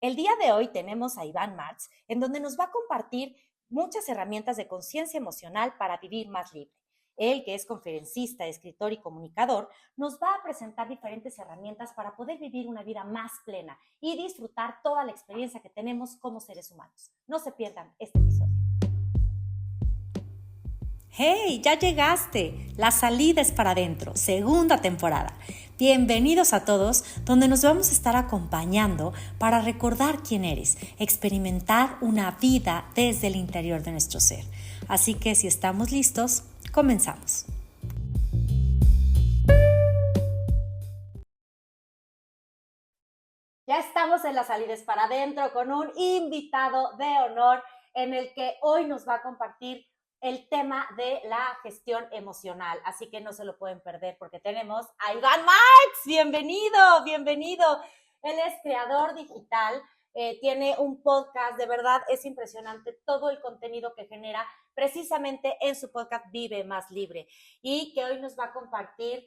El día de hoy tenemos a Iván Martz, en donde nos va a compartir muchas herramientas de conciencia emocional para vivir más libre. Él, que es conferencista, escritor y comunicador, nos va a presentar diferentes herramientas para poder vivir una vida más plena y disfrutar toda la experiencia que tenemos como seres humanos. No se pierdan este episodio. ¡Hey! ¡Ya llegaste! La salida es para adentro, segunda temporada. Bienvenidos a todos, donde nos vamos a estar acompañando para recordar quién eres, experimentar una vida desde el interior de nuestro ser. Así que si estamos listos, comenzamos. Ya estamos en La salida es para adentro con un invitado de honor en el que hoy nos va a compartir el tema de la gestión emocional, así que no se lo pueden perder porque tenemos a Iván Martz. Bienvenido, bienvenido. Él es creador digital, tiene un podcast, de verdad es impresionante todo el contenido que genera precisamente en su podcast Vive Más Libre, y que hoy nos va a compartir.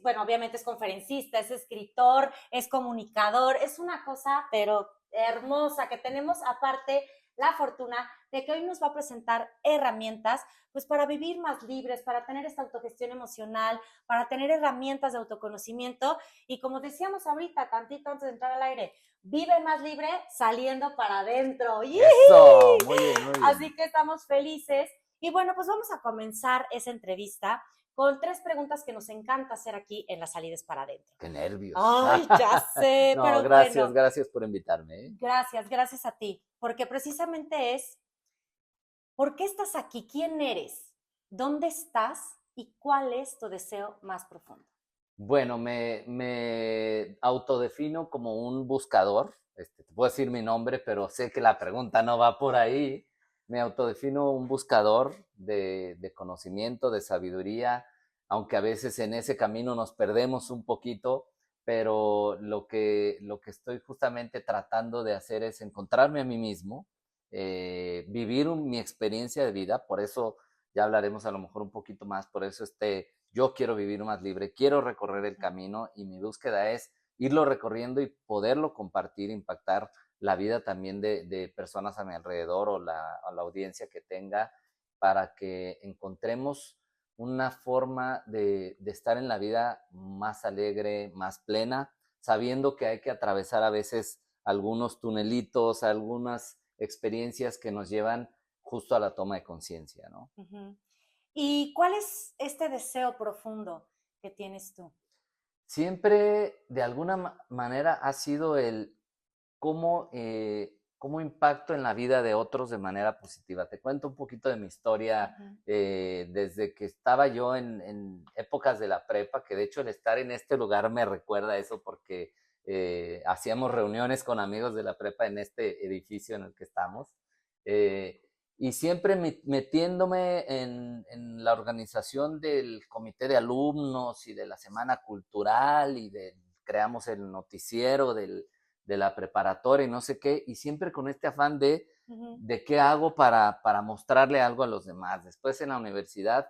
Bueno, obviamente es conferencista, es escritor, es comunicador, es una cosa pero hermosa que tenemos. Aparte, la fortuna de que hoy nos va a presentar herramientas pues para vivir más libres, para tener esta autogestión emocional, para tener herramientas de autoconocimiento y, como decíamos ahorita, tantito antes de entrar al aire, vive más libre saliendo para adentro. Eso, muy bien, muy bien. Así que estamos felices. Y bueno, pues vamos a comenzar esa entrevista con 3 preguntas que nos encanta hacer aquí en La salida es para adentro. Qué nervios. Ay, ya sé, No, pero gracias, bueno. gracias por invitarme. Gracias a ti, porque precisamente es, ¿por qué estás aquí? ¿Quién eres? ¿Dónde estás? ¿Y cuál es tu deseo más profundo? Bueno, me autodefino como un buscador. Te puedo decir mi nombre, pero sé que la pregunta no va por ahí. Me autodefino un buscador de conocimiento, de sabiduría, aunque a veces en ese camino nos perdemos un poquito, pero lo que estoy justamente tratando de hacer es encontrarme a mí mismo, vivir mi experiencia de vida. Por eso ya hablaremos a lo mejor un poquito más, por eso yo quiero vivir más libre, quiero recorrer el camino y mi búsqueda es irlo recorriendo y poderlo compartir, impactar la vida también de personas a mi alrededor o la audiencia que tenga, para que encontremos una forma de estar en la vida más alegre, más plena, sabiendo que hay que atravesar a veces algunos tunelitos, algunas experiencias que nos llevan justo a la toma de conciencia, ¿no? Uh-huh. ¿Y cuál es este deseo profundo que tienes tú? Siempre de alguna manera ha sido el cómo impacto en la vida de otros de manera positiva. Te cuento un poquito de mi historia. Uh-huh. Desde que estaba yo en épocas de la prepa, que de hecho el estar en este lugar me recuerda eso, porque hacíamos reuniones con amigos de la prepa en este edificio en el que estamos. Eh, y siempre metiéndome en la organización del comité de alumnos y de la semana cultural creamos el noticiero de la preparatoria y no sé qué, y siempre con este afán de qué hago para mostrarle algo a los demás. Después en la universidad,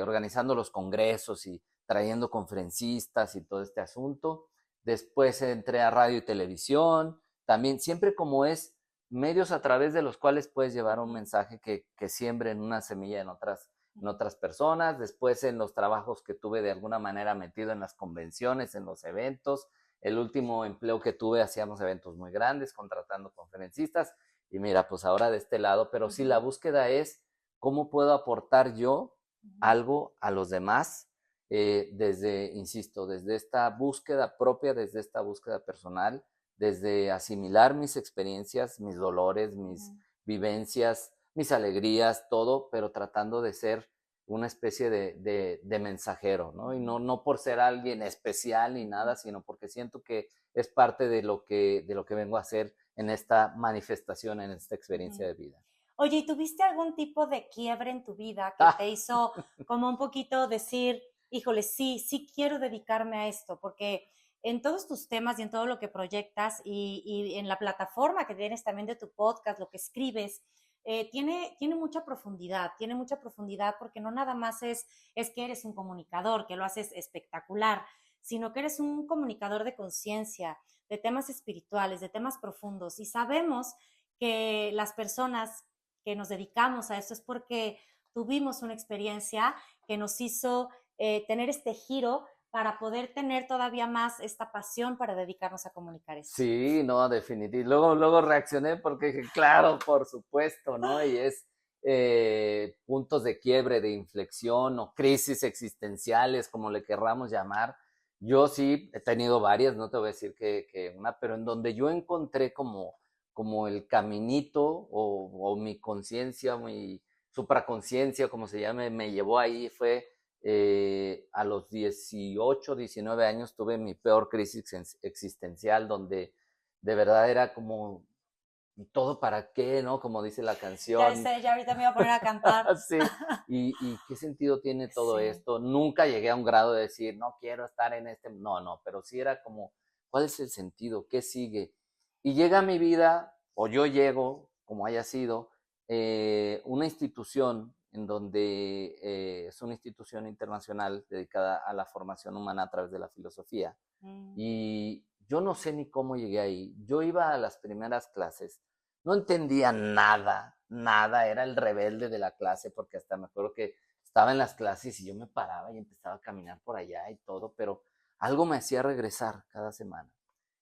organizando los congresos y trayendo conferencistas y todo este asunto. Después entré a radio y televisión, también siempre como es medios a través de los cuales puedes llevar un mensaje que siembren una semilla en otras personas. Después en los trabajos que tuve de alguna manera metido en las convenciones, en los eventos. El último empleo que tuve hacíamos eventos muy grandes, contratando conferencistas. Y mira, pues ahora de este lado, pero sí la búsqueda es cómo puedo aportar yo algo a los demás, insisto, desde esta búsqueda propia, desde esta búsqueda personal, desde asimilar mis experiencias, mis dolores, mis vivencias, mis alegrías, todo, pero tratando de ser una especie de mensajero, ¿no? Y no por ser alguien especial ni nada, sino porque siento que es parte de lo que vengo a hacer en esta manifestación, en esta experiencia de vida. Oye, ¿y tuviste algún tipo de quiebre en tu vida que te hizo como un poquito decir, híjole, sí quiero dedicarme a esto? Porque en todos tus temas y en todo lo que proyectas y en la plataforma que tienes también de tu podcast, lo que escribes, tiene mucha profundidad porque no nada más es que eres un comunicador, que lo haces espectacular, sino que eres un comunicador de conciencia, de temas espirituales, de temas profundos, y sabemos que las personas que nos dedicamos a esto es porque tuvimos una experiencia que nos hizo tener este giro para poder tener todavía más esta pasión para dedicarnos a comunicar esto. Sí, no, definitivamente. Luego reaccioné porque dije, claro, por supuesto, ¿no? Y es puntos de quiebre, de inflexión o crisis existenciales, como le querramos llamar. Yo sí he tenido varias, no te voy a decir que una, pero en donde yo encontré como el caminito o mi conciencia, mi supraconciencia, como se llame, me llevó ahí, fue a los 18, 19 años tuve mi peor crisis existencial, donde de verdad era como, ¿y todo para qué, no? Como dice la Ya canción. sé, ya ahorita me iba a poner a cantar. Sí, y qué sentido tiene todo Sí. esto. Nunca llegué a un grado de decir, no quiero estar en este, no, pero sí era como, ¿cuál es el sentido? ¿Qué sigue? Y llega a mi vida, o yo llego, como haya sido, una institución en donde es una institución internacional dedicada a la formación humana a través de la filosofía. Y yo no sé ni cómo llegué ahí. Yo iba a las primeras clases, no entendía nada, era el rebelde de la clase, porque hasta me acuerdo que estaba en las clases y yo me paraba y empezaba a caminar por allá y todo, pero algo me hacía regresar cada semana.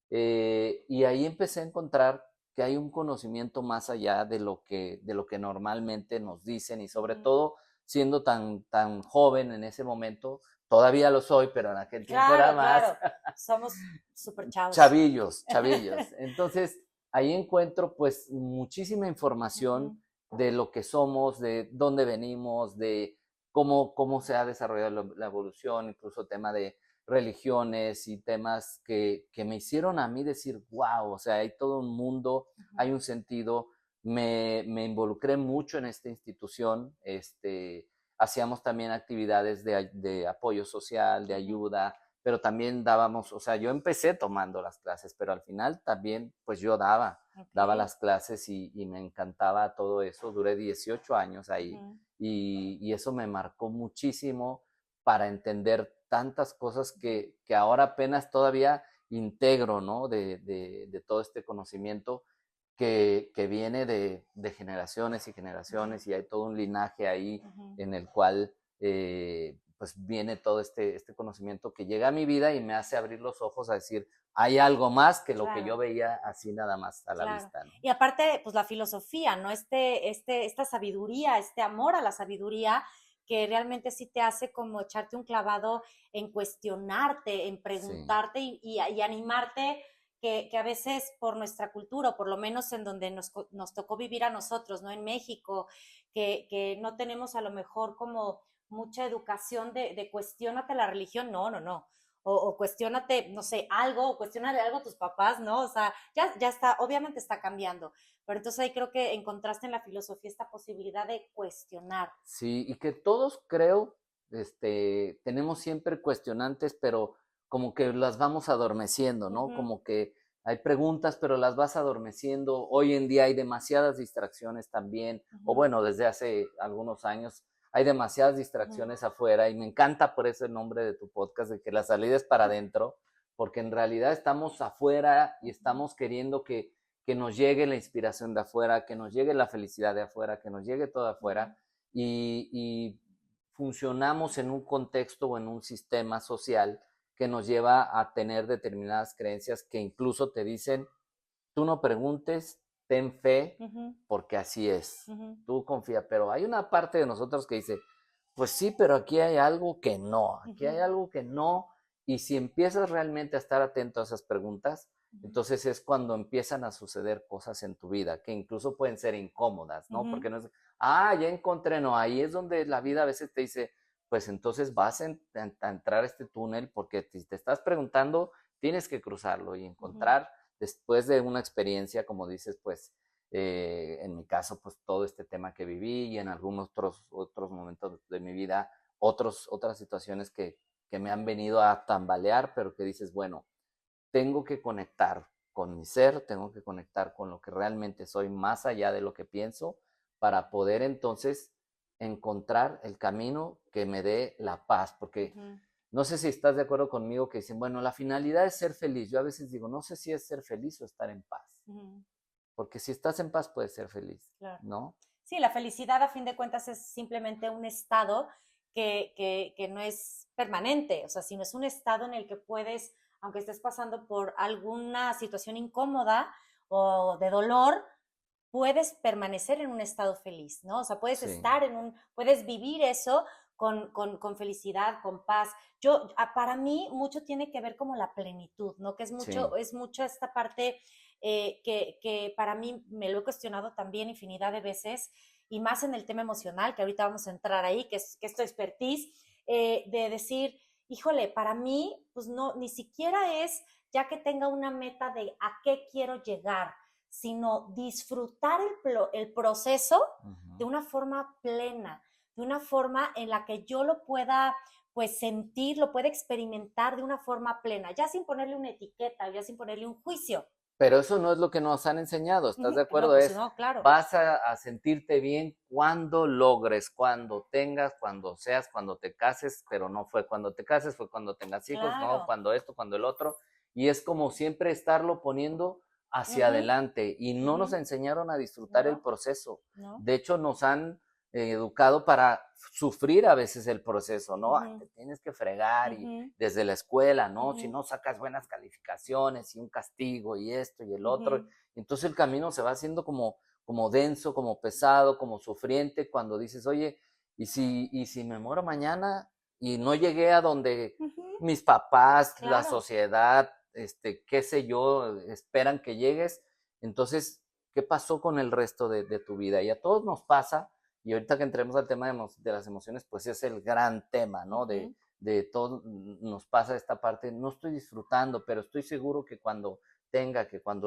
Y ahí empecé a encontrar que hay un conocimiento más allá de lo que normalmente nos dicen, y sobre todo siendo tan joven en ese momento, todavía lo soy, pero en aquel tiempo era Claro, más. claro. Somos súper chavos. Chavillos. Entonces, ahí encuentro pues muchísima información de lo que somos, de dónde venimos, de cómo se ha desarrollado la evolución, incluso tema de religiones y temas que me hicieron a mí decir, wow, o sea, hay todo un mundo, hay un sentido. Me involucré mucho en esta institución, hacíamos también actividades de apoyo social, de ayuda, pero también dábamos, o sea, yo empecé tomando las clases, pero al final también, pues yo daba las clases y me encantaba todo eso. Duré 18 años ahí y eso me marcó muchísimo para entender tantas cosas que ahora apenas todavía integro, ¿no? De todo este conocimiento que viene de generaciones y generaciones, y hay todo un linaje ahí en el cual pues viene todo este conocimiento que llega a mi vida y me hace abrir los ojos a decir, hay algo más que lo que yo veía así nada más a la vista, ¿no? Y aparte, pues la filosofía, ¿no? Esta sabiduría, este amor a la sabiduría que realmente sí te hace como echarte un clavado en cuestionarte, en preguntarte y animarte que a veces por nuestra cultura, o por lo menos en donde nos tocó vivir a nosotros, ¿no? En México, que no tenemos a lo mejor como mucha educación de cuestiónate la religión, no. O cuestiónate, no sé, algo, o cuestiónale algo a tus papás, ¿no? O sea, ya está, obviamente está cambiando, pero entonces ahí creo que encontraste en la filosofía esta posibilidad de cuestionar. Sí, y que todos creo, tenemos siempre cuestionantes, pero como que las vamos adormeciendo, ¿no? Como que hay preguntas, pero las vas adormeciendo. Hoy en día hay demasiadas distracciones también, o bueno, desde hace algunos años hay demasiadas distracciones afuera, y me encanta por eso el nombre de tu podcast, de que la salida es para adentro, porque en realidad estamos afuera y estamos queriendo que nos llegue la inspiración de afuera, que nos llegue la felicidad de afuera, que nos llegue todo afuera, y funcionamos en un contexto o en un sistema social que nos lleva a tener determinadas creencias que incluso te dicen, tú no preguntes, ten fe, porque así es, tú confía, pero hay una parte de nosotros que dice, pues sí, pero aquí hay algo que no, aquí hay algo que no, y si empiezas realmente a estar atento a esas preguntas, entonces es cuando empiezan a suceder cosas en tu vida, que incluso pueden ser incómodas, ¿no? Porque no es, ya encontré, no, ahí es donde la vida a veces te dice, pues entonces vas a entrar a este túnel, porque si te estás preguntando, tienes que cruzarlo y encontrar después de una experiencia, como dices, pues en mi caso, pues todo este tema que viví, y en algunos otros momentos de mi vida, otras situaciones que me han venido a tambalear, pero que dices, bueno, tengo que conectar con mi ser, tengo que conectar con lo que realmente soy, más allá de lo que pienso, para poder entonces encontrar el camino que me dé la paz, porque no sé si estás de acuerdo conmigo que dicen, bueno, la finalidad es ser feliz. Yo a veces digo, no sé si es ser feliz o estar en paz. Porque si estás en paz puedes ser feliz, Claro. ¿no? Sí, la felicidad a fin de cuentas es simplemente un estado que no es permanente, o sea, sino es un estado en el que puedes, aunque estés pasando por alguna situación incómoda o de dolor, puedes permanecer en un estado feliz, ¿no? O sea, puedes Sí, estar puedes vivir eso con felicidad, con paz. Para mí, mucho tiene que ver como la plenitud, ¿no? Que sí. es mucho esta parte que para mí me lo he cuestionado también infinidad de veces, y más en el tema emocional, que ahorita vamos a entrar ahí, que es tu expertise, de decir, híjole, para mí, pues no, ni siquiera es ya que tenga una meta de a qué quiero llegar, sino disfrutar el proceso de Uh-huh. una forma plena, de una forma en la que yo lo pueda pues sentir, lo pueda experimentar de una forma plena, ya sin ponerle una etiqueta, ya sin ponerle un juicio. Pero eso no es lo que nos han enseñado, ¿estás de No, acuerdo? pues Es, no, claro. vas a sentirte bien cuando logres, cuando tengas, cuando seas, cuando te cases, pero no fue cuando te cases, fue cuando tengas hijos, no, Claro. cuando esto, cuando el otro. Y es como siempre estarlo poniendo hacia Ujú, adelante. Y no nos ujú. enseñaron a disfrutar el No, proceso. no. De hecho, nos han educado para sufrir a veces el proceso, ¿no? Ay, Ujú, te tienes que fregar y ujú, desde la escuela, ¿no? Si ujú, no sacas buenas calificaciones y un castigo y esto y el otro. ujú. Entonces el camino se va haciendo como denso, como pesado, como sufriente cuando dices, oye, ¿y si me muero mañana y no llegué a donde Ujú, mis papás, la claro. sociedad, qué sé yo, esperan que llegues? Entonces, ¿qué pasó con el resto de tu vida? Y a todos nos pasa, y ahorita que entremos al tema de las emociones, pues es el gran tema, ¿no? Ujú, De todo nos pasa esta parte, no estoy disfrutando, pero estoy seguro que cuando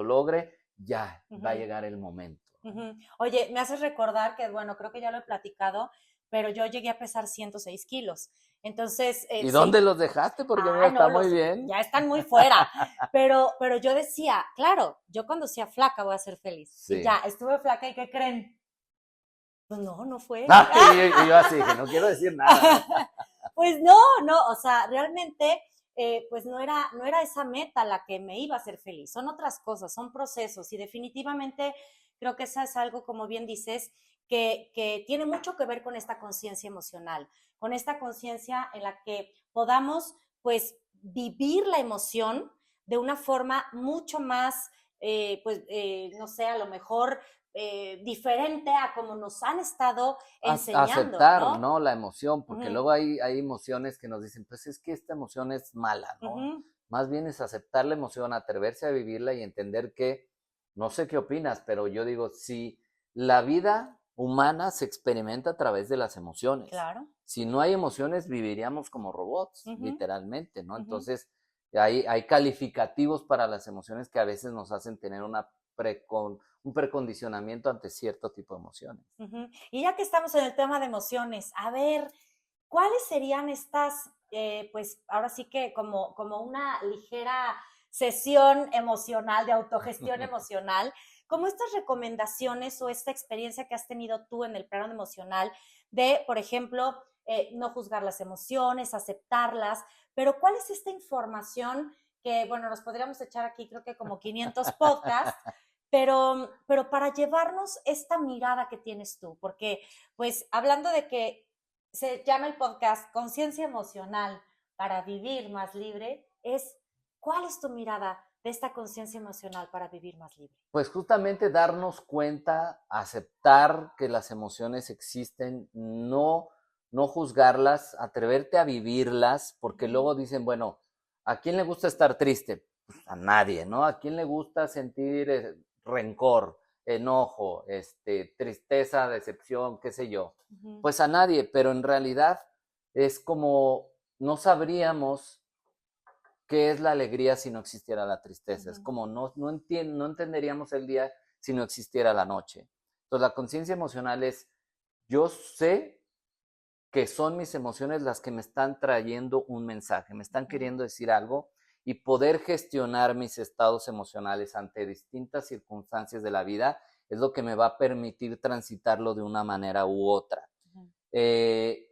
logre, ya va a ujú, llegar el momento. ujú. Oye, me haces recordar que, bueno, creo que ya lo he platicado, pero yo llegué a pesar 106 kilos. Entonces, ¿Y dónde sí, los dejaste? Porque mira, ay, está no, muy bien. ya están muy fuera. Pero yo decía, claro, yo cuando sea flaca voy a ser feliz. Y Sí. ya, estuve flaca y ¿qué creen? Pues no, no fue. Y yo así, que no quiero decir nada, ¿no? Pues no, no, o sea, realmente, pues no era esa meta la que me iba a hacer feliz, son otras cosas, son procesos, y definitivamente creo que eso es algo, como bien dices, que tiene mucho que ver con esta conciencia emocional, con esta conciencia en la que podamos, pues, vivir la emoción de una forma mucho más, no sé, a lo mejor diferente a como nos han estado enseñando, Aceptar, ¿no? ¿no? La emoción, porque Ujú, luego hay emociones que nos dicen, pues es que esta emoción es mala, ¿no? ujú. Más bien es aceptar la emoción, atreverse a vivirla y entender que, no sé qué opinas, pero yo digo, si la vida humana se experimenta a través de las emociones, Claro. si no hay emociones, viviríamos como robots, Ujú, literalmente, ¿no? ujú, Entonces, hay calificativos para las emociones que a veces nos hacen tener un precondicionamiento ante cierto tipo de emociones. ujú. Y ya que estamos en el tema de emociones, a ver, ¿cuáles serían estas, pues ahora sí que como una ligera sesión emocional, de autogestión emocional, como estas recomendaciones o esta experiencia que has tenido tú en el plano emocional de, por ejemplo, no juzgar las emociones, aceptarlas, pero cuál es esta información que, bueno, nos podríamos echar aquí creo que como 500 podcasts, pero para llevarnos esta mirada que tienes tú, porque pues hablando de que se llama el podcast Conciencia Emocional para vivir más libre, es ¿cuál es tu mirada de esta conciencia emocional para vivir más libre? Pues justamente darnos cuenta, aceptar que las emociones existen, no juzgarlas, atreverte a vivirlas, porque Ujú, luego dicen, bueno, ¿a quién le gusta estar triste? Pues a nadie, ¿no? ¿A quién le gusta sentir rencor, enojo, tristeza, decepción, qué sé yo? ujú, Pues a nadie, pero en realidad es como no sabríamos qué es la alegría si no existiera la tristeza. Es ujú, como no entenderíamos el día si no existiera la noche. Entonces la conciencia emocional es, yo sé que son mis emociones las que me están trayendo un mensaje, me están ujú, queriendo decir algo, y poder gestionar mis estados emocionales ante distintas circunstancias de la vida es lo que me va a permitir transitarlo de una manera u otra. ujú. Eh,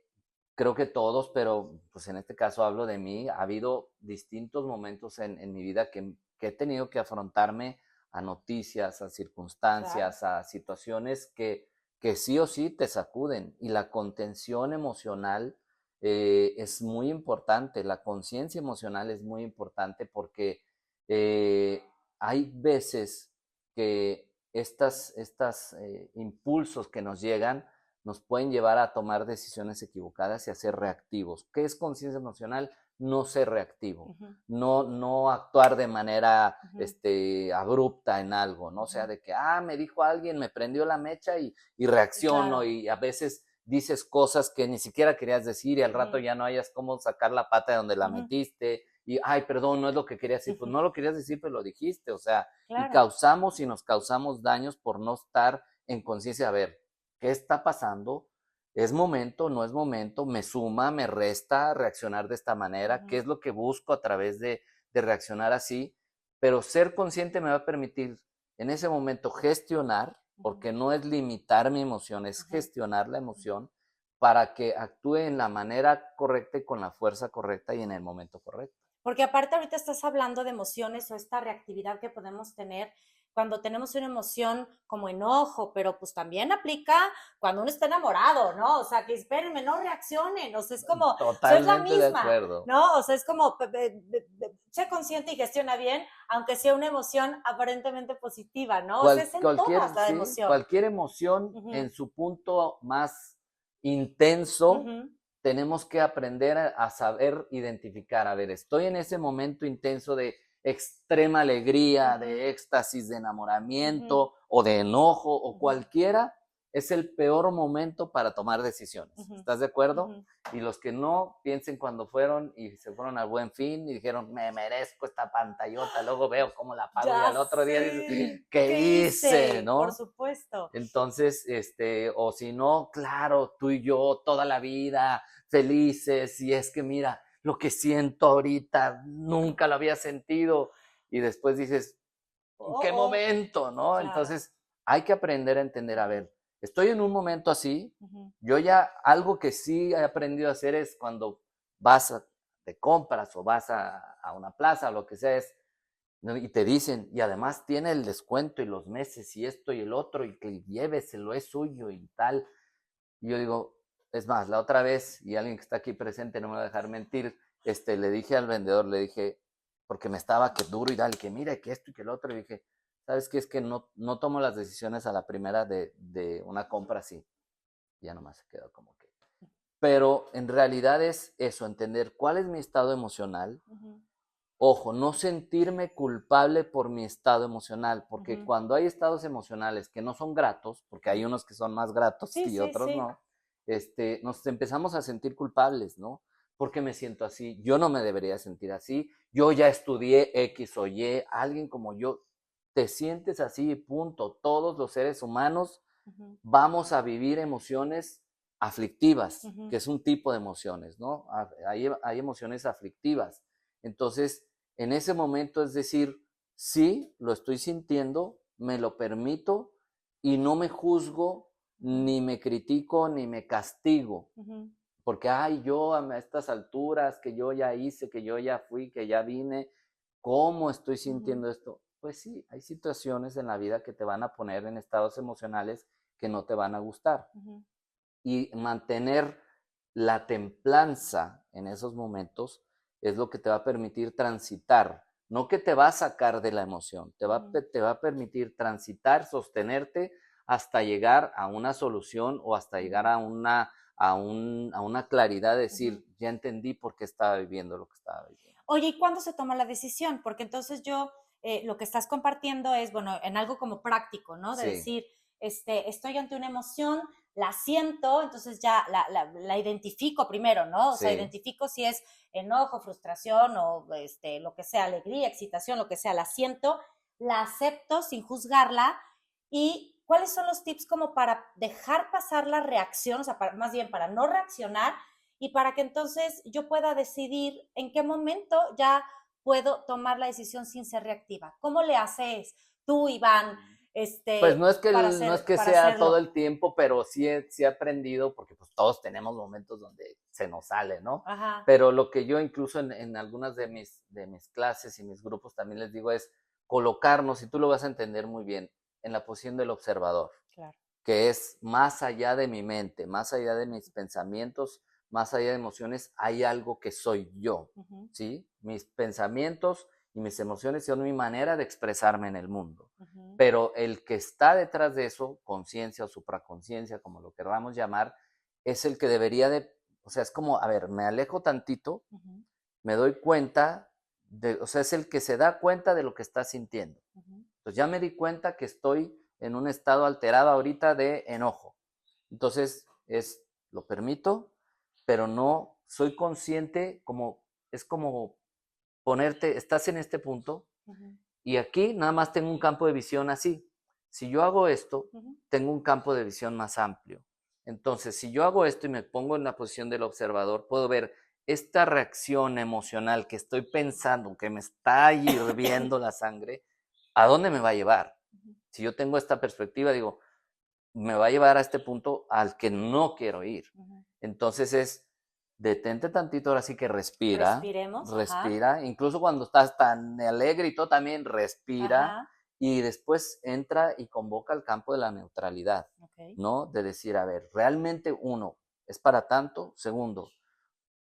creo que todos, pero pues en este caso hablo de mí, ha habido distintos momentos en mi vida que he tenido que afrontarme a noticias, a Claro. circunstancias, a situaciones que sí o sí te sacuden. Y la contención emocional es muy importante, la conciencia emocional es muy importante porque eh, hay veces que estas impulsos que nos llegan nos pueden llevar a tomar decisiones equivocadas y a ser reactivos. ¿Qué es conciencia emocional? No ser reactivo, Ujú, no actuar de manera ujú, abrupta en algo, ¿no? O sea, ujú. de que, me dijo alguien, me prendió la mecha y reacciono Claro. y a veces dices cosas que ni siquiera querías decir y al rato Ujú, ya no hayas cómo sacar la pata de donde la ujú, metiste y, ay, perdón, no es lo que quería decir, pues ujú. no lo querías decir, pero lo dijiste, o sea, y Claro. causamos y nos causamos daños por no estar en conciencia. A ver, ¿qué está pasando? ¿Es momento? ¿No es momento? ¿Me suma? ¿Me resta reaccionar de esta manera? ¿Qué Ujú, es lo que busco a través de reaccionar así? Pero ser consciente me va a permitir en ese momento gestionar, ujú, porque no es limitar mi emoción, es ujú, gestionar la ujú. emoción para que actúe en la manera correcta y con la fuerza correcta y en el momento correcto. Porque aparte ahorita estás hablando de emociones o esta reactividad que podemos tener cuando tenemos una emoción como enojo, pero pues también aplica cuando uno está enamorado, ¿no? O sea, que espérenme, no reaccionen, o sea, es como, o sea, es la Totalmente de misma, acuerdo. ¿no? O sea, es como, sé consciente y gestiona bien, aunque sea una emoción aparentemente positiva, ¿no? O sea, es en todas Cualquier, la sí, emoción. cualquier emoción Ujú, en su punto más intenso, ujú, tenemos que aprender a saber identificar. A ver, estoy en ese momento intenso de extrema alegría, ujú, de éxtasis, de ujú, enamoramiento o de enojo o ujú, cualquiera, es el peor momento para tomar decisiones. ujú, ¿Estás de acuerdo? ujú. Y los que no, piensen cuando fueron y se fueron al Buen Fin y dijeron, me merezco esta pantallota, luego veo cómo la pago y Ya al otro día dices, sé, ¿qué ¿qué hice? hice? Por ¿No? supuesto. Entonces, o si no, claro, tú y yo toda la vida felices y es que mira, lo que siento ahorita nunca lo había sentido y después dices, ¿en Oh, qué oh, momento? ¿No? claro. Entonces, hay que aprender a entender, a Ujú, ver, estoy en un momento así, ujú, yo ya algo que sí he aprendido a hacer es cuando de compras o vas a una plaza o lo que sea, es ¿no? Y te dicen, y además tiene el descuento y los meses y esto y el otro, y que lléveselo, es suyo y tal. Y yo digo, es más, la otra vez, y alguien que está aquí presente no me va a dejar mentir, le dije al vendedor, le dije, porque me estaba que duro y dale, que mira, que esto y que el otro, y dije, ¿sabes qué? Es que no tomo las decisiones a la primera de una compra así. Y ya nomás se quedó como que. Pero en realidad es eso, entender cuál es mi estado emocional. ujú, Ojo, no sentirme culpable por mi estado emocional, porque ujú, cuando hay estados emocionales que no son gratos, porque hay ujú. unos que son más gratos Sí, y sí, otros sí. no, nos empezamos a sentir culpables, ¿no? ¿Por qué me siento así? Yo no me debería sentir así. Yo ya estudié X o Y, alguien como yo, te sientes así, punto. Todos los seres humanos Ujú, vamos a vivir emociones aflictivas, ujú, que es un tipo de emociones, ¿no? Hay emociones aflictivas. Entonces, en ese momento es decir, sí, lo estoy sintiendo, me lo permito y no me juzgo, ujú, ni me critico, ni me castigo. ujú, Porque, ay, yo a estas alturas, que yo ya hice, que yo ya fui, que ya vine, ¿cómo estoy ujú, sintiendo esto? Pues sí, hay situaciones en la vida que te van a poner en estados emocionales que no te van a gustar. ujú, Y mantener la templanza en esos momentos es lo que te va a permitir transitar, no que te va a sacar de la emoción, ujú, te va a permitir transitar, sostenerte hasta llegar a una solución o hasta llegar ujú, a una claridad de ujú. decir, ya entendí por qué estaba viviendo lo que estaba viviendo. Oye, ¿y cuándo se toma la decisión? Porque entonces yo, lo que estás compartiendo es, bueno, en algo como práctico, ¿no? De Sí, decir, estoy ante una emoción, la siento, entonces ya la identifico primero, ¿no? O sea, sí. identifico si es enojo, frustración o lo que sea, alegría, excitación, lo que sea, la siento, la acepto sin juzgarla y cuáles son los tips como para dejar pasar la reacción, o sea, más bien para no reaccionar y para que entonces yo pueda decidir en qué momento ya puedo tomar la decisión sin ser reactiva. ¿Cómo le haces tú, Iván, Pues no es que, no es que para sea todo hacerlo? el tiempo, pero sí he aprendido, porque pues todos tenemos momentos donde se nos sale, ¿no? Ajá. Pero lo que yo incluso en algunas de mis clases y mis grupos también les digo es colocarnos, y tú lo vas a entender muy bien, en la posición del observador, Claro. que es más allá de mi mente, más allá de mis pensamientos, más allá de emociones, hay algo que soy yo, Ujú, ¿sí? Mis pensamientos y mis emociones son mi manera de expresarme en el mundo. ujú, Pero el que está detrás de eso, conciencia o supraconciencia, como lo queramos llamar, es el que debería de, o sea, es como, a ver, me alejo tantito, ujú, me doy cuenta de, o sea, es el que se da cuenta de lo que está sintiendo. ujú. Pues ya me di cuenta que estoy en un estado alterado ahorita de enojo. Entonces, lo permito, pero no soy consciente, como, es como ponerte, estás en este punto Ujú, y aquí nada más tengo un campo de visión así. Si yo hago esto, ujú, tengo un campo de visión más amplio. Entonces, si yo hago esto y me pongo en la posición del observador, puedo ver esta reacción emocional que estoy pensando, que me está hirviendo la sangre, ¿a dónde me va a llevar? ujú, Si yo tengo esta perspectiva, digo, me va a llevar a este punto al que no quiero ir. ujú. Entonces es, detente tantito, ahora sí que respira, Respiremos, ajá, respira, incluso cuando estás tan alegre y todo también respira ajá, y después entra y convoca al campo de la neutralidad, ok, ¿no? De decir, a ver, realmente uno, ¿es para tanto? Segundo,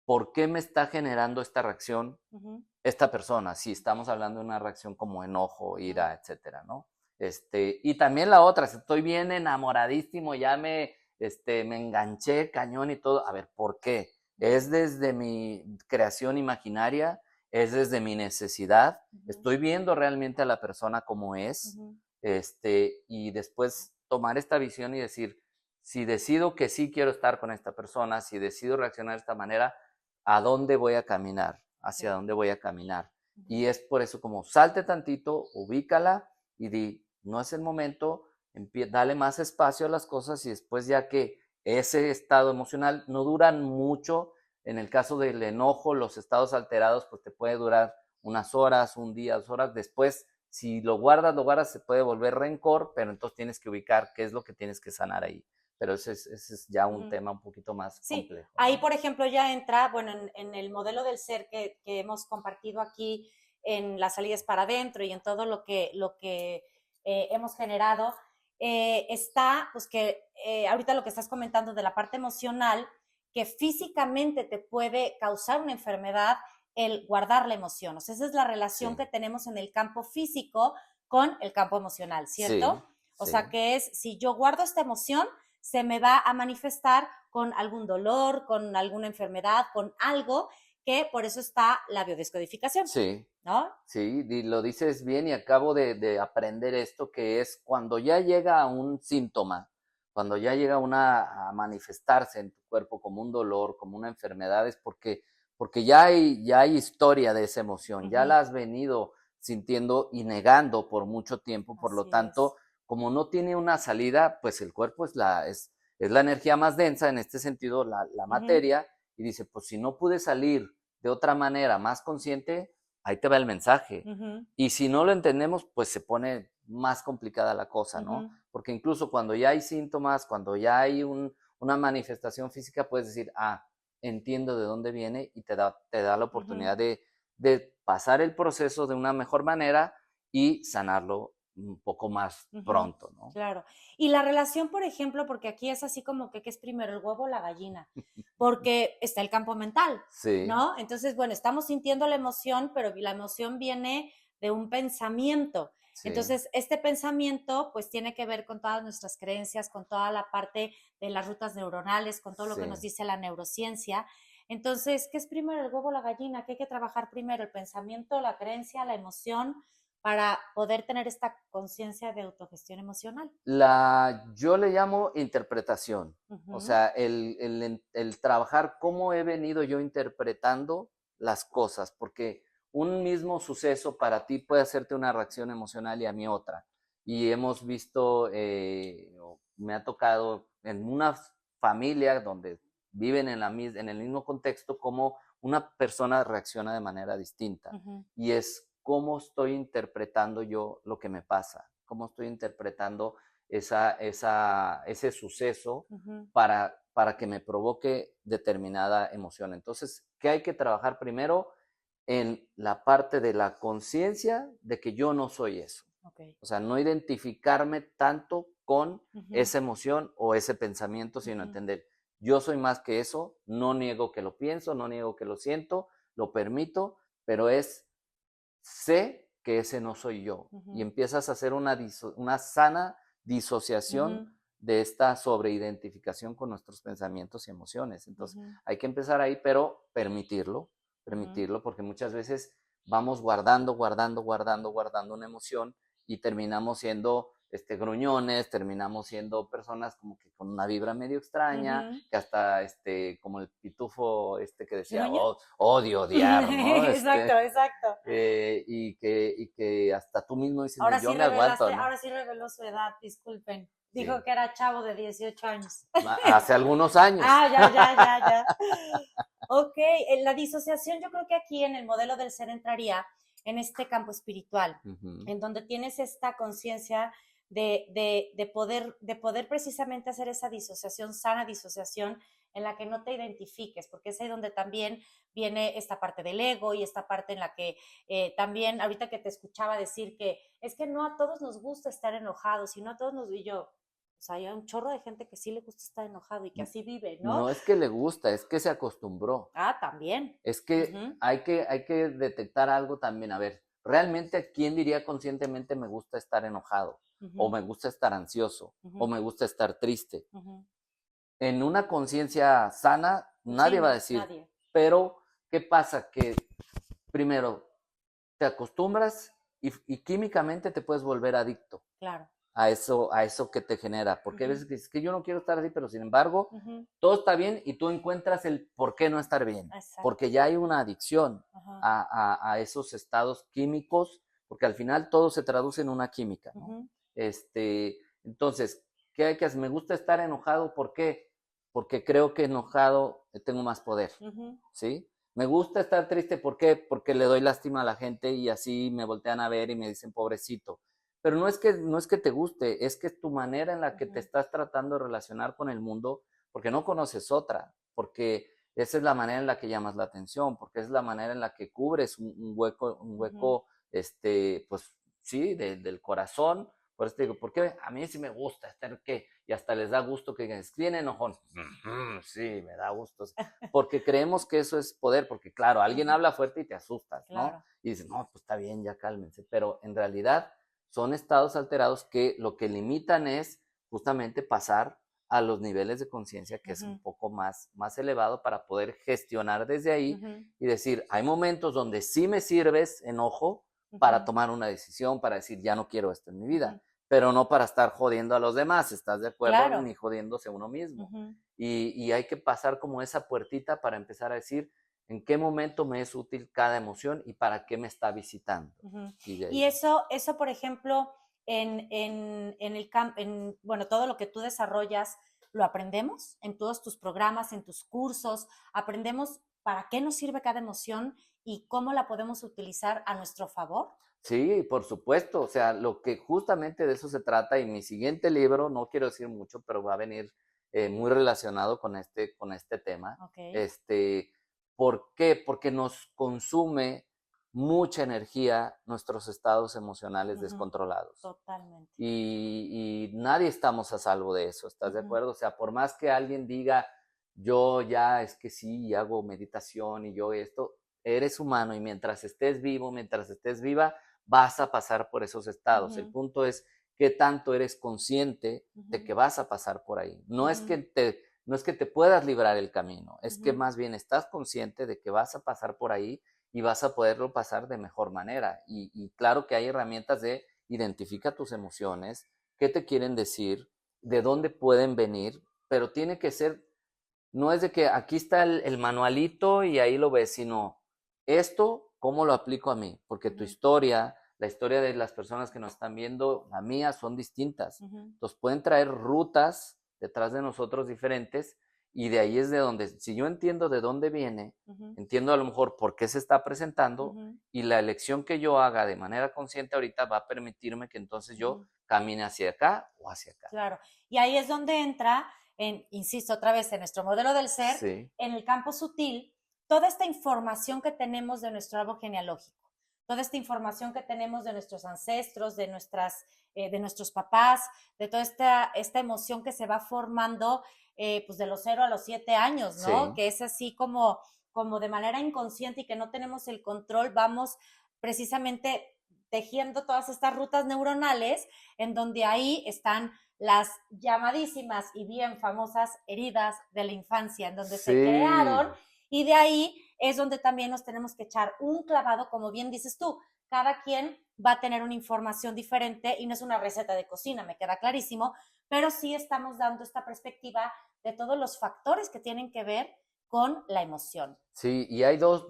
¿por qué me está generando esta reacción ujú, esta persona? Si estamos hablando de una reacción como enojo, ujú, ira, etcétera, ¿no? Y también la otra, si estoy bien enamoradísimo, ya me enganché cañón y todo, a ver, ¿por qué? ujú, ¿Es desde mi creación imaginaria? ¿Es desde mi necesidad? ujú, ¿Estoy viendo realmente a la persona como es? ujú, Y después tomar esta visión y decir, si decido que sí quiero estar con esta persona, si decido reaccionar de esta manera, ¿a dónde voy a caminar? ¿Hacia ok, dónde voy a caminar? ujú, Y es por eso como salte tantito, ubícala y di, no es el momento, dale más espacio a las cosas y después ya que ese estado emocional no duran mucho, en el caso del enojo, los estados alterados, pues te puede durar unas horas, un día, 2 horas, después si lo guardas, se puede volver rencor, pero entonces tienes que ubicar qué es lo que tienes que sanar ahí. Pero ese es ya un ujú. tema un poquito más Sí, complejo, ahí ¿no? por ejemplo ya entra, bueno, en el modelo del ser que hemos compartido aquí en las salidas para adentro y en todo lo que hemos generado, está, pues que ahorita lo que estás comentando de la parte emocional, que físicamente te puede causar una enfermedad el guardar la emoción. O sea, esa es la relación Sí, que tenemos en el campo físico con el campo emocional, sí, ¿cierto? O sea, sí, que es, si yo guardo esta emoción, se me va a manifestar con algún dolor, con alguna enfermedad, con algo que por eso está la biodescodificación, sí. ¿no? Sí, lo dices bien y acabo de aprender esto que es cuando ya llega un síntoma, cuando ya llega a manifestarse en tu cuerpo como un dolor, como una enfermedad, es porque ya hay historia de esa emoción, ya Ujú, la has venido sintiendo y negando por mucho tiempo, por lo así es. tanto, como no tiene una salida, pues el cuerpo es la energía más densa, en este sentido, la Ujú, materia, y dice, pues si no pude salir de otra manera más consciente, ahí te va el mensaje. ujú, Y si no lo entendemos, pues se pone más complicada la cosa, ¿no? ujú, Porque incluso cuando ya hay síntomas, cuando ya hay una manifestación física, puedes decir, entiendo de dónde viene y te da la ujú. oportunidad de pasar el proceso de una mejor manera y sanarlo un poco más Ujú, pronto, ¿no? claro. Y la relación, por ejemplo, porque aquí es así como que, ¿qué es primero, el huevo o la gallina? Porque está el campo mental, Sí, ¿no? Entonces, bueno, estamos sintiendo la emoción, pero la emoción viene de un pensamiento. sí, Entonces, este pensamiento, pues, tiene que ver con todas nuestras creencias, con toda la parte de las rutas neuronales, con todo lo que nos sí. dice la neurociencia. Entonces, ¿qué es primero, el huevo o la gallina? ¿Qué hay que trabajar primero? ¿El pensamiento, la creencia, la emoción? Para poder tener esta conciencia de autogestión emocional. Yo le llamo interpretación, o Ujú, sea, el trabajar cómo he venido yo interpretando las cosas, porque un mismo suceso para ti puede hacerte una reacción emocional y a mí otra. Y hemos visto, me ha tocado en una familia donde viven en el mismo contexto, cómo una persona reacciona de manera distinta. ujú, Y es cómo estoy interpretando yo lo que me pasa, cómo estoy interpretando ese suceso para que me provoque determinada emoción. Entonces, ¿qué hay que trabajar primero? En la parte de la conciencia de que yo no soy eso. Okay. O sea, no identificarme tanto con esa emoción o ese pensamiento, sino entender, yo soy más que eso, no niego que lo pienso, no niego que lo siento, lo permito, pero sé que ese no soy yo. Y empiezas a hacer una sana disociación de esta sobreidentificación con nuestros pensamientos y emociones. Entonces, hay que empezar ahí, pero permitirlo, porque muchas veces vamos guardando una emoción y terminamos siendo gruñones, terminamos siendo personas como que con una vibra medio extraña, que hasta como el pitufo que decía, odio odiar, ¿no? Exacto. Y que hasta tú mismo dices, yo me aguanto, ¿no? Ahora sí reveló su edad, disculpen. Dijo que era chavo de 18 años. Hace algunos años. Ya. Ok, la disociación yo creo que aquí en el modelo del ser entraría en este campo espiritual, en donde tienes esta conciencia de poder precisamente hacer esa disociación, sana disociación, en la que no te identifiques, porque es ahí donde también viene esta parte del ego y esta parte en la que también, ahorita que te escuchaba decir que es que no a todos nos gusta estar enojados, y no a todos nos... Y yo, o sea, hay un chorro de gente que sí le gusta estar enojado y que así vive, ¿no? No es que le gusta, es que se acostumbró. También. Es que hay que detectar algo también. A ver, ¿realmente quién diría conscientemente me gusta estar enojado? O me gusta estar ansioso, o me gusta estar triste. En una conciencia sana, nadie va a decir. Nadie. Pero, ¿qué pasa? Que primero te acostumbras y químicamente te puedes volver adicto. Claro. A eso que te genera. Porque a veces dices que yo no quiero estar así, pero sin embargo, todo está bien y tú encuentras el por qué no estar bien. Exacto. Porque ya hay una adicción a esos estados químicos, porque al final todo se traduce en una química, ¿no? Entonces, ¿qué hay que hacer? Me gusta estar enojado, ¿por qué? Porque creo que enojado tengo más poder, ¿sí? Me gusta estar triste, ¿por qué? Porque le doy lástima a la gente y así me voltean a ver y me dicen pobrecito. Pero no es que te guste, es que es tu manera en la que te estás tratando de relacionar con el mundo, porque no conoces otra, porque esa es la manera en la que llamas la atención, porque es la manera en la que cubres un hueco, pues sí, del corazón. Por eso te digo, porque a mí sí me gusta estar y hasta les da gusto que digan, es bien enojón. Sí, me da gusto. Porque creemos que eso es poder, porque claro, alguien habla fuerte y te asustas, ¿no? Claro. Y dices, no, pues está bien, ya cálmense. Pero en realidad son estados alterados que lo que limitan es justamente pasar a los niveles de conciencia que es un poco más elevado para poder gestionar desde ahí y decir, hay momentos donde sí me sirves enojo para tomar una decisión, para decir, ya no quiero esto en mi vida, pero no para estar jodiendo a los demás, ¿estás de acuerdo? Claro. Ni jodiéndose uno mismo. Y hay que pasar como esa puertita para empezar a decir, en qué momento me es útil cada emoción y para qué me está visitando. Y eso, por ejemplo, en el campo, bueno, todo lo que tú desarrollas, ¿lo aprendemos en todos tus programas, en tus cursos? ¿Aprendemos para qué nos sirve cada emoción y cómo la podemos utilizar a nuestro favor? Sí, por supuesto. O sea, lo que justamente de eso se trata, y mi siguiente libro, no quiero decir mucho, pero va a venir muy relacionado con este tema. Okay. ¿Por qué? Porque nos consume mucha energía nuestros estados emocionales descontrolados. Totalmente. Y nadie estamos a salvo de eso, ¿estás de acuerdo? O sea, por más que alguien diga, yo ya es que sí, hago meditación y yo esto, eres humano y mientras estés vivo, mientras estés viva, vas a pasar por esos estados. El punto es qué tanto eres consciente de que vas a pasar por ahí. No es que te puedas librar el camino, es que más bien estás consciente de que vas a pasar por ahí y vas a poderlo pasar de mejor manera. Y claro que hay herramientas de identifica tus emociones, qué te quieren decir, de dónde pueden venir, pero tiene que ser, no es de que aquí está el manualito y ahí lo ves, sino esto, ¿cómo lo aplico a mí? Porque tu historia, la historia de las personas que nos están viendo, la mía, son distintas. Entonces pueden traer rutas detrás de nosotros diferentes y de ahí es de donde, si yo entiendo de dónde viene, entiendo a lo mejor por qué se está presentando y la elección que yo haga de manera consciente ahorita va a permitirme que entonces yo camine hacia acá o hacia acá. Claro. Y ahí es donde entra, insisto otra vez, en nuestro modelo del ser, Sí. en el campo sutil, toda esta información que tenemos de nuestro árbol genealógico, toda esta información que tenemos de nuestros ancestros, de nuestros papás, de toda esta emoción que se va formando pues de los 0 a los 7 años, ¿no? Sí. Que es así como de manera inconsciente y que no tenemos el control, vamos precisamente tejiendo todas estas rutas neuronales en donde ahí están las llamadísimas y bien famosas heridas de la infancia, en donde se crearon, y de ahí es donde también nos tenemos que echar un clavado, como bien dices tú, cada quien va a tener una información diferente y no es una receta de cocina, me queda clarísimo, pero sí estamos dando esta perspectiva de todos los factores que tienen que ver con la emoción. Sí, y hay dos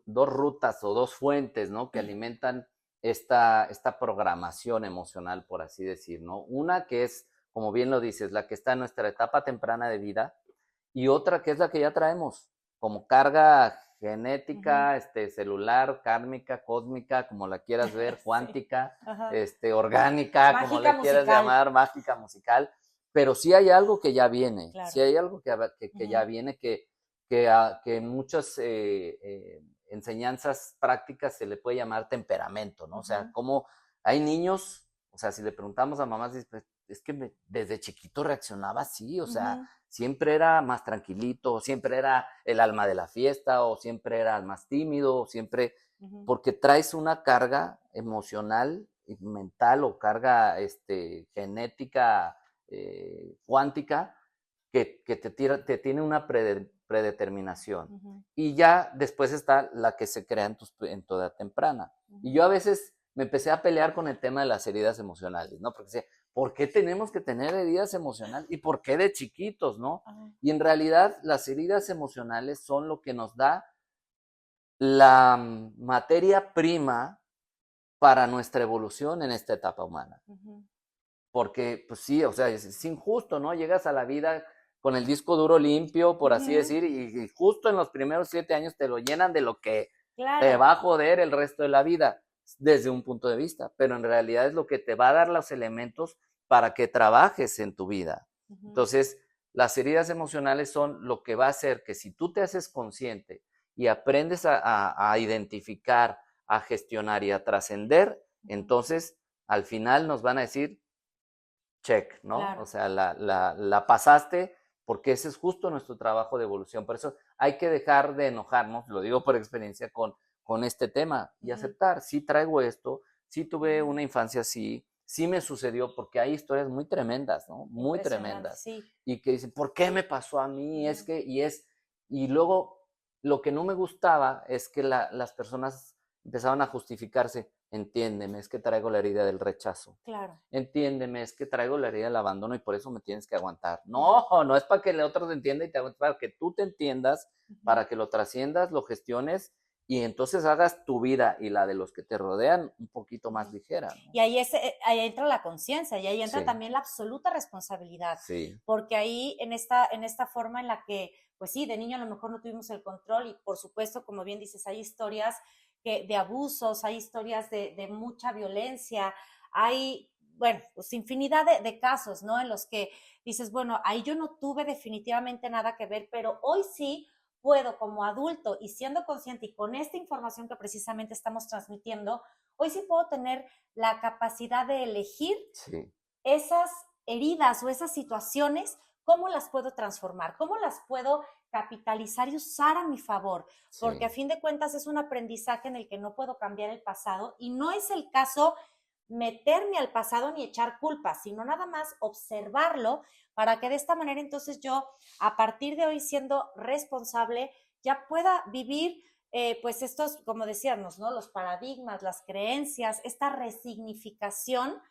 rutas o dos fuentes, ¿no? Que alimentan esta programación emocional, por así decir, ¿no? Una que es, como bien lo dices, la que está en nuestra etapa temprana de vida, y otra que es la que ya traemos, como carga genética, celular, kármica, cósmica, como la quieras ver, cuántica, orgánica, mágica, como le quieras musical. llamar, mágica, musical, pero sí hay algo que ya viene, Claro. sí hay algo que ya viene que en muchas enseñanzas prácticas se le puede llamar temperamento, ¿no? O sea, como hay niños, o sea, si le preguntamos a mamás, es que desde chiquito reaccionaba así, o sea, siempre era más tranquilito, siempre era el alma de la fiesta, o siempre era el más tímido, siempre, porque traes una carga emocional, mental, o carga genética, cuántica, que te tiene una predeterminación. Y ya después está la que se crea en tu edad temprana. Y yo a veces me empecé a pelear con el tema de las heridas emocionales, ¿no? Porque decía, ¿por qué tenemos que tener heridas emocionales? ¿Y por qué de chiquitos, no? Y en realidad las heridas emocionales son lo que nos da la materia prima para nuestra evolución en esta etapa humana. Porque, pues sí, o sea, es injusto, ¿no? Llegas a la vida con el disco duro limpio, por así decir, y justo en los primeros 7 años te lo llenan de lo que te va a joder el resto de la vida, desde un punto de vista, pero en realidad es lo que te va a dar los elementos para que trabajes en tu vida. Entonces, las heridas emocionales son lo que va a hacer que si tú te haces consciente y aprendes a identificar, a gestionar y a trascender, entonces al final nos van a decir, check, ¿no? Claro. O sea, la pasaste, porque ese es justo nuestro trabajo de evolución. Por eso hay que dejar de enojarnos, lo digo por experiencia, con este tema y aceptar, sí traigo esto, sí tuve una infancia así, sí me sucedió, porque hay historias muy tremendas, ¿no? Muy tremendas. Sí. Y que dicen, ¿por qué me pasó a mí? Es que, y luego lo que no me gustaba es que las personas empezaban a justificarse. Entiéndeme, es que traigo la herida del rechazo. Claro. Entiéndeme, es que traigo la herida del abandono y por eso me tienes que aguantar. No, no es para que el otro te entienda y te aguante, para que tú te entiendas, para que lo trasciendas, lo gestiones y entonces hagas tu vida y la de los que te rodean un poquito más ligera, ¿no? Y ahí entra la conciencia y ahí entra también la absoluta responsabilidad. Sí. Porque ahí en esta forma en la que, pues sí, de niño a lo mejor no tuvimos el control y por supuesto, como bien dices, hay historias de abusos, hay historias de mucha violencia, hay, bueno, pues infinidad de casos, ¿no? En los que dices, bueno, ahí yo no tuve definitivamente nada que ver, pero hoy sí puedo como adulto y siendo consciente y con esta información que precisamente estamos transmitiendo, hoy sí puedo tener la capacidad de elegir esas heridas o esas situaciones, cómo las puedo transformar, cómo las puedo capitalizar y usar a mi favor, porque a fin de cuentas es un aprendizaje en el que no puedo cambiar el pasado y no es el caso meterme al pasado ni echar culpas, sino nada más observarlo para que de esta manera entonces yo a partir de hoy siendo responsable ya pueda vivir pues estos, como decíamos, ¿no? Los paradigmas, las creencias, esta resignificación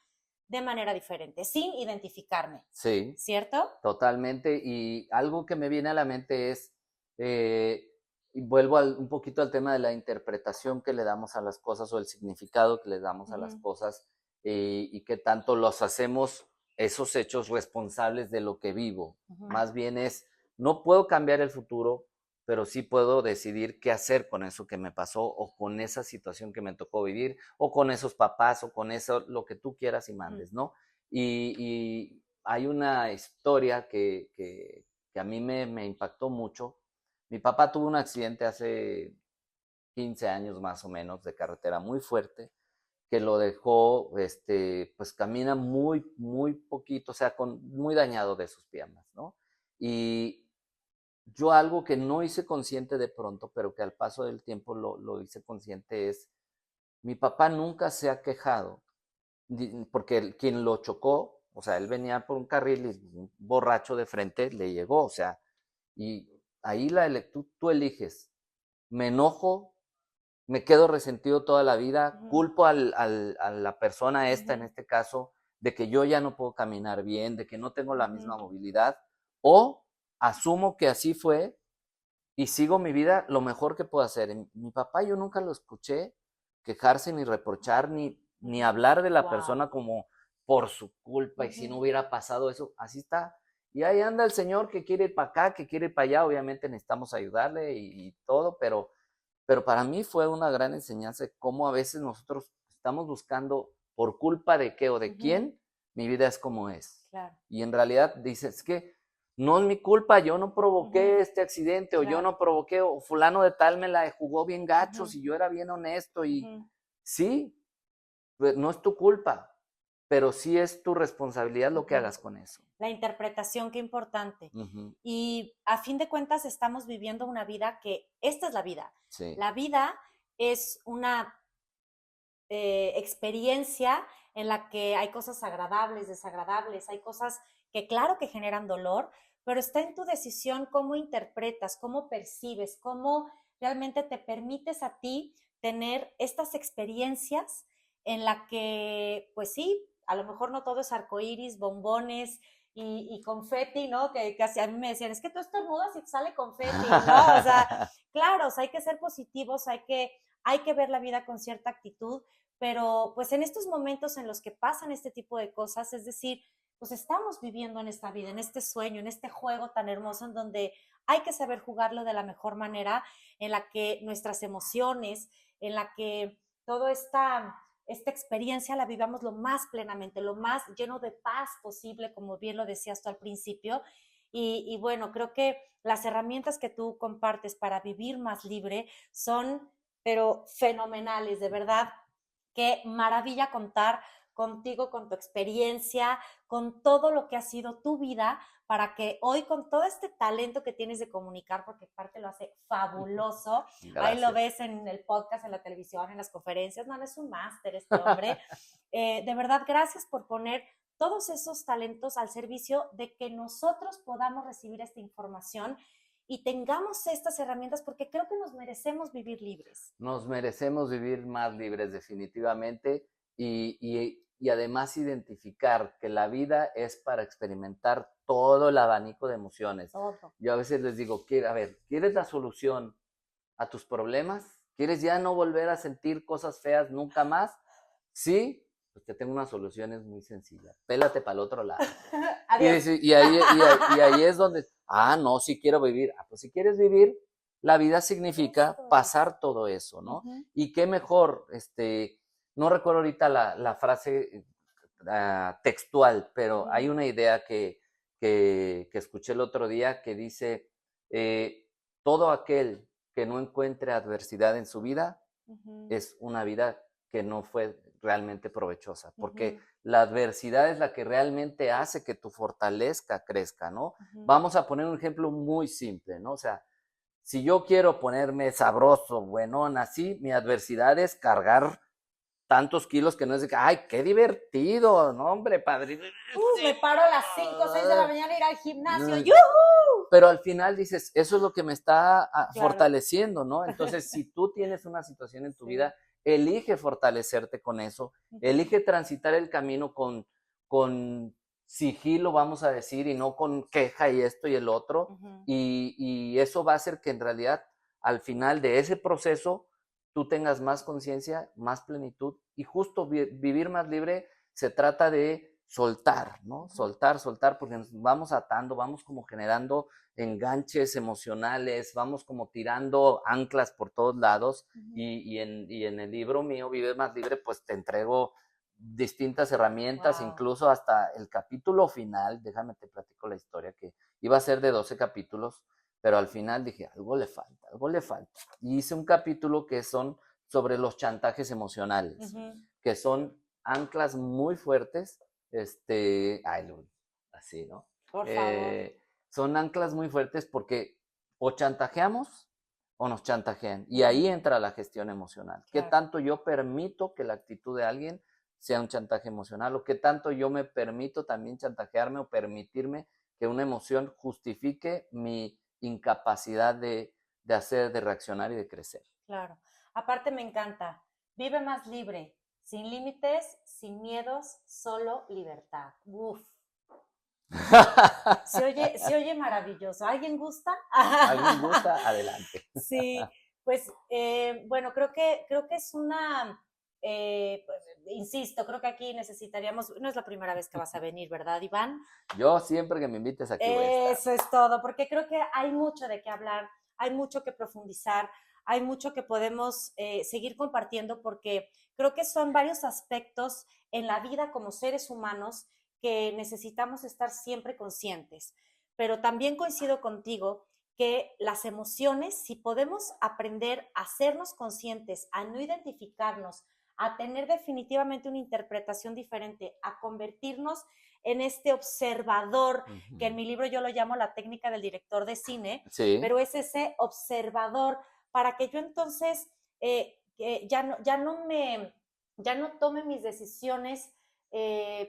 de manera diferente, sin identificarme. Sí. ¿Cierto? Totalmente. Y algo que me viene a la mente es, y vuelvo un poquito al tema de la interpretación que le damos a las cosas o el significado que le damos a las cosas y que tanto los hacemos esos hechos responsables de lo que vivo. Más bien es, no puedo cambiar el futuro, pero sí puedo decidir qué hacer con eso que me pasó o con esa situación que me tocó vivir o con esos papás o con eso, lo que tú quieras y mandes, ¿no? Y hay una historia que a mí me impactó mucho. Mi papá tuvo un accidente hace 15 años más o menos de carretera muy fuerte que lo dejó, pues camina muy poquito, o sea, muy dañado de sus piernas, ¿no? Y yo algo que no hice consciente de pronto, pero que al paso del tiempo lo hice consciente es, mi papá nunca se ha quejado, porque quien lo chocó, o sea, él venía por un carril y un borracho de frente le llegó, o sea, y ahí tú eliges, me enojo, me quedo resentido toda la vida, culpo a la persona esta, en este caso, de que yo ya no puedo caminar bien, de que no tengo la misma movilidad, o asumo que así fue y sigo mi vida lo mejor que puedo hacer. Mi papá yo nunca lo escuché quejarse ni reprochar ni hablar de la persona como por su culpa y si no hubiera pasado eso, así está. Y ahí anda el señor que quiere ir para acá, que quiere ir para allá, obviamente necesitamos ayudarle y todo, pero para mí fue una gran enseñanza de cómo a veces nosotros estamos buscando por culpa de qué o de quién, mi vida es como es. Claro. Y en realidad dices, es que no es mi culpa, yo no provoqué este accidente, o yo no provoqué, o fulano de tal me la jugó bien gacho, si yo era bien honesto, y sí, pues no es tu culpa, pero sí es tu responsabilidad lo que hagas con eso. La interpretación, qué importante. Y a fin de cuentas estamos viviendo una vida que, esta es la vida. Sí. La vida es una experiencia en la que hay cosas agradables, desagradables, hay cosas que claro que generan dolor, pero está en tu decisión cómo interpretas, cómo percibes, cómo realmente te permites a ti tener estas experiencias en la que, pues sí, a lo mejor no todo es arcoíris, bombones y confeti, ¿no? Que casi a mí me decían, es que tú estornudas y te sale confeti, ¿no? O sea, claro, o sea, hay que ser positivos, hay que ver la vida con cierta actitud, pero pues en estos momentos en los que pasan este tipo de cosas, es decir, pues estamos viviendo en esta vida, en este sueño, en este juego tan hermoso en donde hay que saber jugarlo de la mejor manera, en la que nuestras emociones, en la que toda esta experiencia la vivamos lo más plenamente, lo más lleno de paz posible, como bien lo decías tú al principio. Y bueno, creo que las herramientas que tú compartes para vivir más libre son, pero fenomenales, de verdad. Qué maravilla contar contigo, con tu experiencia, con todo lo que ha sido tu vida, para que hoy con todo este talento que tienes de comunicar, porque aparte lo hace fabuloso, ahí lo ves en el podcast, en la televisión, en las conferencias, no es un máster este hombre. De verdad, gracias por poner todos esos talentos al servicio de que nosotros podamos recibir esta información y tengamos estas herramientas, porque creo que nos merecemos vivir libres. Nos merecemos vivir más libres definitivamente y además identificar que la vida es para experimentar todo el abanico de emociones. Todo. Yo a veces les digo, a ver, ¿quieres la solución a tus problemas? ¿Quieres ya no volver a sentir cosas feas nunca más? Sí, pues te tengo una solución, es muy sencilla. Pélate para el otro lado. Adiós. Y ahí es donde, no, sí quiero vivir. Pues si quieres vivir, la vida significa pasar todo eso, ¿no? Y qué mejor, no recuerdo ahorita la frase textual, pero hay una idea que escuché el otro día que dice, todo aquel que no encuentre adversidad en su vida es una vida que no fue realmente provechosa, porque la adversidad es la que realmente hace que tu fortaleza crezca, ¿no? Vamos a poner un ejemplo muy simple, ¿no? O sea, si yo quiero ponerme sabroso, buenón, así, mi adversidad es cargar tantos kilos que no es de que, ¡ay, qué divertido! No, hombre, padre. Me paro a las 5 o 6 de la mañana a ir al gimnasio. ¡Yuhu! Pero al final dices, eso es lo que me está fortaleciendo, ¿no? Entonces, si tú tienes una situación en tu vida, elige fortalecerte con eso, elige transitar el camino con sigilo, vamos a decir, y no con queja y esto y el otro, y eso va a hacer que en realidad al final de ese proceso tú tengas más conciencia, más plenitud, y justo vivir más libre se trata de soltar, ¿no? Soltar, porque nos vamos atando, vamos como generando enganches emocionales, vamos como tirando anclas por todos lados, y en el libro mío, Vive Más Libre, pues te entrego distintas herramientas, Wow. incluso hasta el capítulo final, déjame te platico la historia, que iba a ser de 12 capítulos, pero al final dije, algo le falta, algo le falta. Y hice un capítulo que son sobre los chantajes emocionales, que son anclas muy fuertes, así, ¿no? Por favor. Son anclas muy fuertes porque o chantajeamos o nos chantajean. Y ahí entra la gestión emocional. ¿Qué Claro. tanto yo permito que la actitud de alguien sea un chantaje emocional? ¿O qué tanto yo me permito también chantajearme o permitirme que una emoción justifique mi incapacidad de hacer, de reaccionar y de crecer? Claro. Aparte me encanta. Vive más libre, sin límites, sin miedos, solo libertad. Uf. Se oye maravilloso. ¿Alguien gusta? ¿Alguien gusta? Adelante. Sí, pues bueno, creo que es una, insisto, creo que aquí necesitaríamos, no es la primera vez que vas a venir, ¿verdad, Iván? Yo siempre que me invites aquí voy a estar. Eso es todo, porque creo que hay mucho de qué hablar, hay mucho que profundizar, hay mucho que podemos seguir compartiendo, porque creo que son varios aspectos en la vida como seres humanos que necesitamos estar siempre conscientes. Pero también coincido contigo que las emociones, si podemos aprender a hacernos conscientes, a no identificarnos, a tener definitivamente una interpretación diferente, a convertirnos en este observador, que en mi libro yo lo llamo la técnica del director de cine, Sí. pero es ese observador para que yo entonces ya no tome mis decisiones,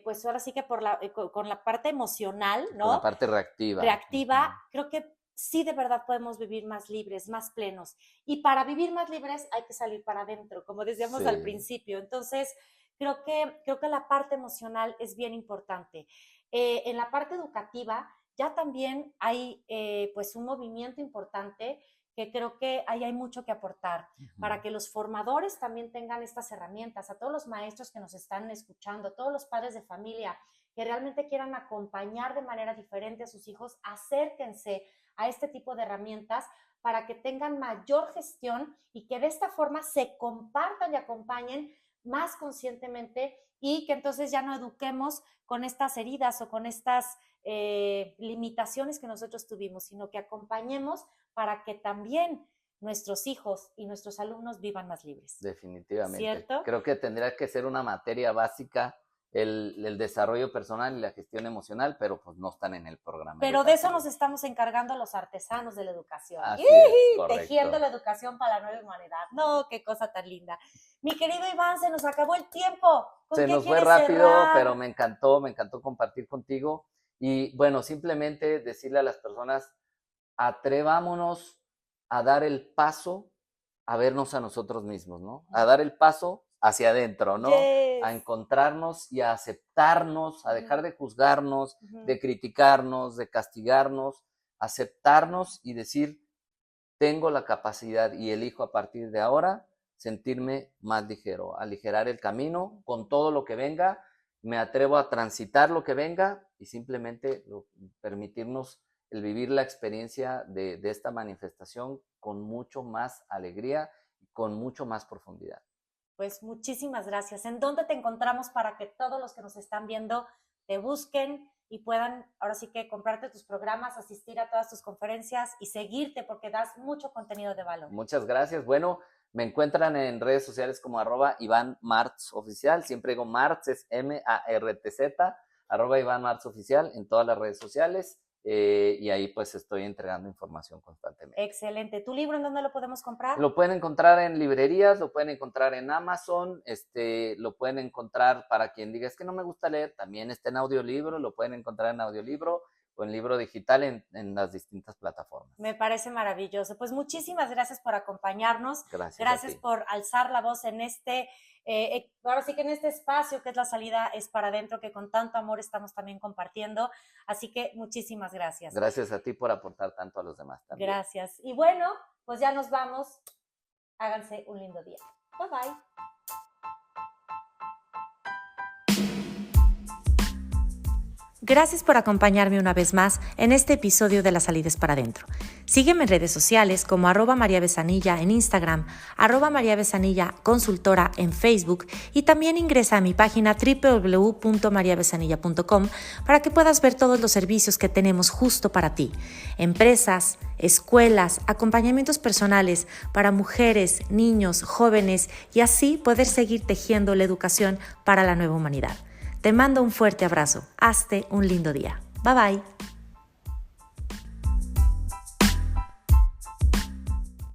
pues ahora sí que con la parte emocional, ¿no? Con la parte reactiva. Reactiva, creo que sí de verdad podemos vivir más libres, más plenos. Y para vivir más libres hay que salir para adentro, como decíamos al principio. Entonces, creo que la parte emocional es bien importante. En la parte educativa ya también hay pues un movimiento importante que creo que ahí hay mucho que aportar para que los formadores también tengan estas herramientas, a todos los maestros que nos están escuchando, a todos los padres de familia que realmente quieran acompañar de manera diferente a sus hijos, acérquense a este tipo de herramientas para que tengan mayor gestión y que de esta forma se compartan y acompañen más conscientemente y que entonces ya no eduquemos con estas heridas o con estas limitaciones que nosotros tuvimos, sino que acompañemos para que también nuestros hijos y nuestros alumnos vivan más libres. Definitivamente. ¿Cierto? Creo que tendría que ser una materia básica el desarrollo personal y la gestión emocional, pero pues no están en el programa. Pero de eso nos estamos encargando los artesanos de la educación. Así es, correcto. Tejiendo la educación para la nueva humanidad. No, qué cosa tan linda. Mi querido Iván, se nos acabó el tiempo. Se nos fue rápido, pero me encantó compartir contigo. Y bueno, simplemente decirle a las personas, atrevámonos a dar el paso a vernos a nosotros mismos, ¿no? A dar el paso hacia adentro, ¿no? Yes. A encontrarnos y a aceptarnos, a dejar de juzgarnos, de criticarnos, de castigarnos, aceptarnos y decir, tengo la capacidad y elijo a partir de ahora sentirme más ligero, aligerar el camino con todo lo que venga, me atrevo a transitar lo que venga y simplemente permitirnos el vivir la experiencia de esta manifestación con mucho más alegría y con mucho más profundidad. Pues muchísimas gracias. ¿En dónde te encontramos para que todos los que nos están viendo te busquen y puedan ahora sí que comprarte tus programas, asistir a todas tus conferencias y seguirte porque das mucho contenido de valor? Muchas gracias. Bueno, me encuentran en redes sociales como @IvánMartzOficial. Siempre digo Martz, es MARTZ, @IvánMartzOficial en todas las redes sociales. Y ahí pues estoy entregando información constantemente. Excelente. ¿Tu libro en dónde lo podemos comprar? Lo pueden encontrar en librerías, lo pueden encontrar en Amazon, lo pueden encontrar para quien diga, es que no me gusta leer, también está en audiolibro, lo pueden encontrar en audiolibro o en libro digital en las distintas plataformas. Me parece maravilloso. Pues muchísimas gracias por acompañarnos. Gracias por alzar la voz en ahora sí que en este espacio que es La Salida es para adentro, que con tanto amor estamos también compartiendo. Así que muchísimas gracias. Gracias a ti por aportar tanto a los demás también. Gracias. Y bueno, pues ya nos vamos. Háganse un lindo día. Bye bye. Gracias por acompañarme una vez más en este episodio de La Salida es para Adentro. Sígueme en redes sociales como @mariabesanilla en Instagram, @mariabesanilla consultora en Facebook y también ingresa a mi página www.mariabesanilla.com para que puedas ver todos los servicios que tenemos justo para ti. Empresas, escuelas, acompañamientos personales para mujeres, niños, jóvenes y así poder seguir tejiendo la educación para la nueva humanidad. Te mando un fuerte abrazo. Hazte un lindo día. Bye bye.